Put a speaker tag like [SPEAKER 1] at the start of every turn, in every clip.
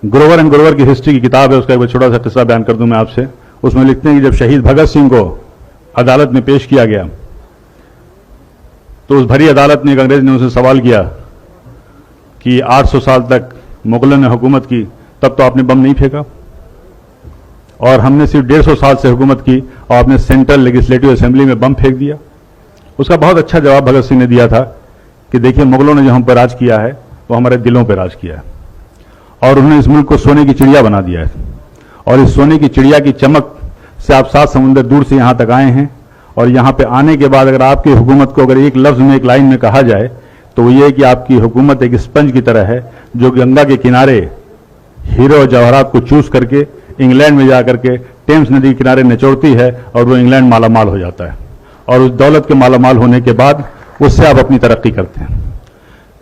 [SPEAKER 1] Grover and Grover की history की किताब है, उसका एक छोटा सा किस्सा बयान कर दूं मैं आपसे। उसमें लिखते हैं कि जब शहीद भगत सिंह को अदालत में पेश किया गया तो उस भरी अदालत में एक अंग्रेज ने उनसे सवाल किया कि 800 साल तक मुगलों ने हुकूमत की, तब तो आपने बम नहीं फेंका, और हमने सिर्फ 150 साल से हुकूमत की और आपने सेंट्रल लेजिस्लेटिव असेंबली में बम फेंक दिया। उसका बहुत अच्छा जवाब भगत सिंह ने दिया था कि देखिए, मुगलों ने जो हम पर राज किया है वो हमारे दिलों पर राज किया है, और उन्होंने इस मुल्क को सोने की चिड़िया बना दिया है, और इस सोने की चिड़िया की चमक से आप 7 समुंदर दूर से यहां तक आए हैं, और यहां पे आने के बाद अगर आपकी हुकूमत को अगर एक लफ्ज में, एक लाइन में कहा जाए तो वो ये है कि आपकी हुकूमत एक स्पंज की तरह है जो गंगा के किनारे हीरो और जवाहरात को चूस करके इंग्लैंड में जाकर के टेम्स नदी के किनारे निचोड़ती है, और वो इंग्लैंड मालामाल हो जाता है, और उस दौलत के मालामाल होने के बाद उससे आप अपनी तरक्की करते हैं।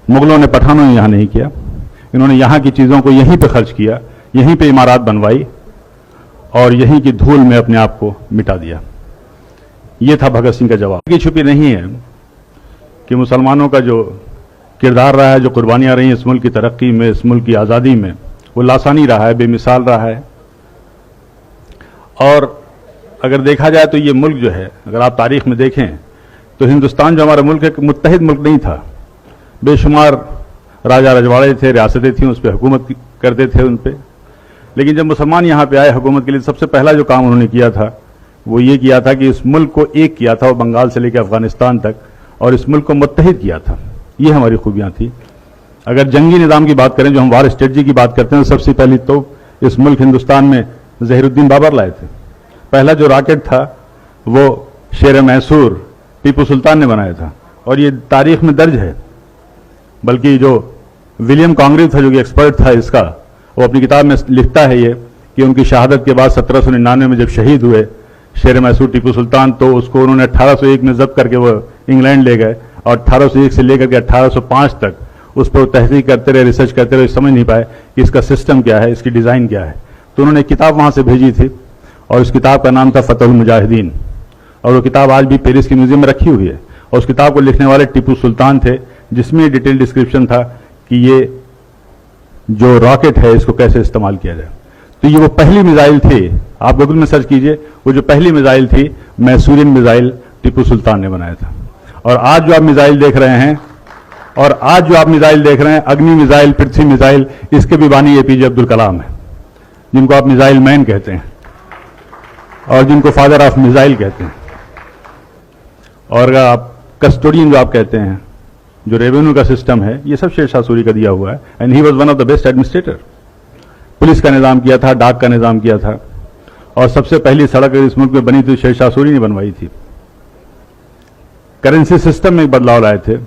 [SPEAKER 1] मुगलों ने, पठानों ने यहां नहीं किया, इन्होंने यहां की चीजों को यहीं पे खर्च किया, यहीं पे इमारत बनवाई और यहीं की धूल में अपने आप को मिटा दिया। यह था भगत सिंह का जवाब। की छुपी नहीं है कि मुसलमानों का जो किरदार रहा है, जो कुर्बानियां रही इस मुल्क की तरक्की में, इस मुल्क की आज़ादी में, वो लासानी रहा है, बेमिसाल रहा है। और अगर देखा जाए तो ये मुल्क जो है, अगर आप तारीख में देखें तो हिंदुस्तान जो हमारा मुल्क है, मुत्तहिद मुल्क नहीं था। बेशुमार राजा रजवाड़े थे, रियासतें थीं, उस पर हुकूमत करते थे उन पर। लेकिन जब मुसलमान यहाँ पे आए हुकूमत के लिए, सबसे पहला जो काम उन्होंने किया था वो ये किया था कि इस मुल्क को एक किया था, वो बंगाल से लेकर अफगानिस्तान तक, और इस मुल्क को मुत्तहिद किया था। ये हमारी खूबियां थी। अगर जंगी निज़ाम की बात करें, जो हम वार स्ट्रेटजी की बात करते हैं, तो सबसे पहली तो इस मुल्क हिंदुस्तान में ज़हीरुद्दीन बाबर लाए थे। पहला जो रॉकेट था वो शेर मैसूर टीपू सुल्तान ने बनाया था, और ये तारीख में दर्ज है। बल्कि जो विलियम कॉन्ग्रेव था, जो कि एक्सपर्ट था इसका, वो अपनी किताब में लिखता है ये कि उनकी शहादत के बाद 1799 में जब शहीद हुए शेर मैसूर टीपू सुल्तान, तो उसको उन्होंने 1801 में जब्त करके वो इंग्लैंड ले गए, और 1801 से लेकर के 1805 तक उस पर तहकीक करते रहे, रिसर्च करते रहे, समझ नहीं पाए कि इसका सिस्टम क्या है, इसकी डिज़ाइन क्या है। तो उन्होंने एक किताब वहाँ से भेजी थी, और उस किताब का नाम था फतहुल मुजाहिदीन, और वो किताब आज भी पेरिस के म्यूजियम में रखी हुई है। और उस किताब को लिखने वाले टीपू सुल्तान थे, जिसमें डिटेल डिस्क्रिप्शन था कि ये जो रॉकेट है इसको कैसे इस्तेमाल किया जाए। तो ये वो पहली मिसाइल थी, आप गूगल में सर्च कीजिए, वो जो पहली मिसाइल थी मैसूरियन मिसाइल टीपू सुल्तान ने बनाया था। और आज जो आप मिसाइल देख रहे हैं, अग्नि मिसाइल, पृथ्वी मिसाइल, इसके भी बानी एपीजे अब्दुल कलाम है, जिनको आप मिसाइल मैन कहते हैं और जिनको फादर ऑफ मिसाइल कहते हैं। और आप कस्टोडियन जो आप कहते हैं, जो रेवेन्यू का सिस्टम है, ये सब शेर शाह सूरी का दिया हुआ है, and he was one of the best administrator. Police का निजाम किया था, डाक का निजाम किया था, और सबसे पहली सड़क इस मुल्क में बनी थी शेर शाह सूरी ने बनवाई थी। करेंसी सिस्टम में बदलाव लाए थे।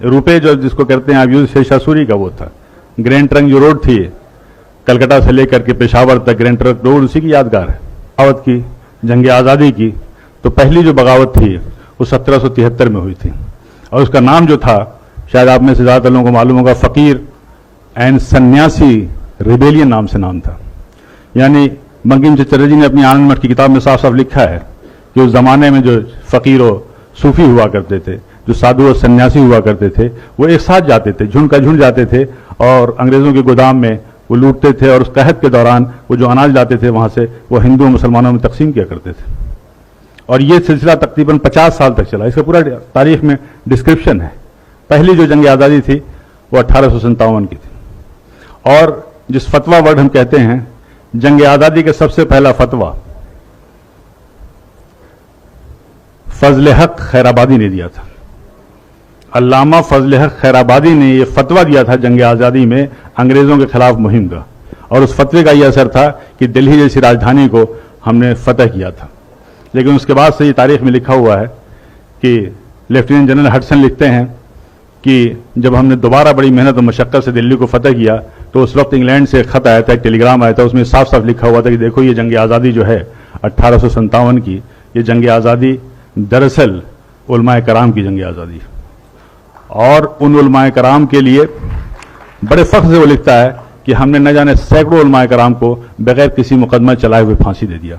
[SPEAKER 1] रुपए जो जिसको कहते हैं आप यूज, शेर शाह सूरी का वो था। ग्रैंड ट्रंक जो रोड थी कलकत्ता से लेकर के पेशावर तक, ग्रैंड ट्रंक रोड उसी की यादगार है। बगावत की, जंग आज़ादी की, तो पहली जो बगावत थी वो 1773 में हुई थी, और उसका नाम जो था, शायद आप में से ज़्यादातर लोगों को मालूम होगा, फकीर एंड सन्यासी रिबेलियन नाम से नाम था। यानी बंकिम चटर्जी जी ने अपनी आनंद मठ की किताब में साफ साफ लिखा है कि उस जमाने में जो फकीर और सूफी हुआ करते थे, जो साधु और सन्यासी हुआ करते थे, वो एक साथ जाते थे, झुंड का झुंड जाते थे, और अंग्रेजों के गोदाम में वो लूटते थे, और उस कहत के दौरान वो जो अनाज लाते थे वहां से, वो हिंदू और मुसलमानों में तकसीम किया करते थे। और ये सिलसिला तकरीबन 50 साल तक चला। इसका पूरा तारीख में डिस्क्रिप्शन है। पहली जो जंग आज़ादी थी वो 1857 की थी। और जिस फतवा वर्ड हम कहते हैं, जंग आज़ादी का सबसे पहला फतवा फजल हक खैराबादी ने दिया था। अल्लामा फजल हक खैराबादी ने यह फतवा दिया था जंग आज़ादी में अंग्रेजों के खिलाफ मुहिम का, और उस फतवे का यह असर था कि दिल्ली जैसी राजधानी को हमने फतह किया था। लेकिन उसके बाद से ये तारीख में लिखा हुआ है कि लेफ्टिनेंट जनरल हडसन लिखते हैं कि जब हमने दोबारा बड़ी मेहनत और मशक्कत से दिल्ली को फतह किया, तो उस वक्त इंग्लैंड से एक खत आया था, एक टेलीग्राम आया था, उसमें साफ साफ लिखा हुआ था कि देखो ये जंग आज़ादी जो है 1857 की, ये जंग आज़ादी दरअसल उलमाए कराम की जंग आज़ादी, और उन उलमाए कराम के लिए बड़े फख्र से वो लिखता है कि हमने न जाने सैकड़ों उलमाए कराम को बगैर किसी मुकदमा चलाए हुए फांसी दे दिया।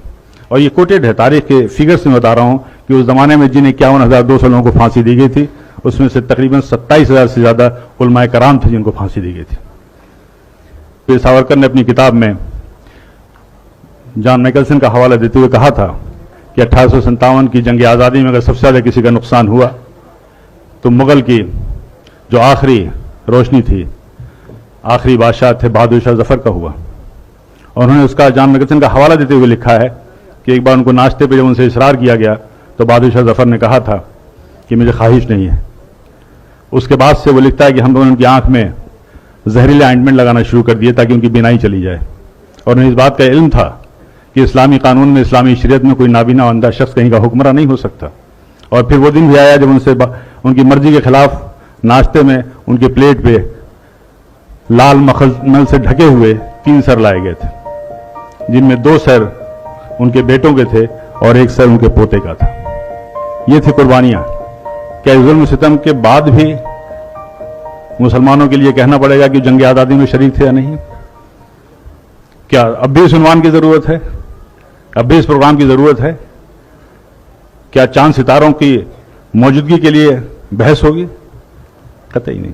[SPEAKER 1] और ये कोटेड है, तारीख के फिगर्स में बता रहा हूं कि उस जमाने में जिन्हें 51,200 लोगों को फांसी दी गई थी, उसमें से तकरीबन 27,000 से ज्यादा उलमाए कराम थे जिनको फांसी दी गई थी। वीर सावरकर ने अपनी किताब में जॉन मैकलसन का हवाला देते हुए कहा था कि 1857 की जंग आज़ादी में अगर सबसे ज़्यादा किसी का नुकसान हुआ तो मुगल की जो आखिरी रोशनी थी, आखिरी बादशाह थे बहादुर शाह जफर का हुआ। और उन्होंने उसका जॉन मैकलसन का हवाला देते हुए लिखा है कि एक बार उनको नाश्ते पे जब उनसे इसरार किया गया तो बहादुर शाह जफर ने कहा था कि मुझे ख्वाहिश नहीं है। उसके बाद से वो लिखता है कि हम लोगों ने उनकी आंख में जहरीले ऑइंटमेंट लगाना शुरू कर दिए ताकि उनकी बीनाई चली जाए। और उन्हें इस बात का इल्म था कि इस्लामी कानून में, इस्लामी शरीयत में कोई नाबीना अंधा शख्स कहीं का हुक्मरान नहीं हो सकता। और फिर वो दिन भी आया जब उनसे उनकी मर्जी के खिलाफ नाश्ते में उनके प्लेट पे लाल मखमल से ढके हुए 3 सर लाए गए थे, जिनमें 2 सर उनके बेटों के थे और 1 सर उनके पोते का था। ये थी कुर्बानियां। क्या जुल्म सितम के बाद भी मुसलमानों के लिए कहना पड़ेगा कि जंग आज़ादी में शरीक थे या नहीं? क्या अब भी इस उन्वान की जरूरत है? अब भी इस प्रोग्राम की जरूरत है? क्या चांद सितारों की मौजूदगी के लिए बहस होगी? कतई नहीं।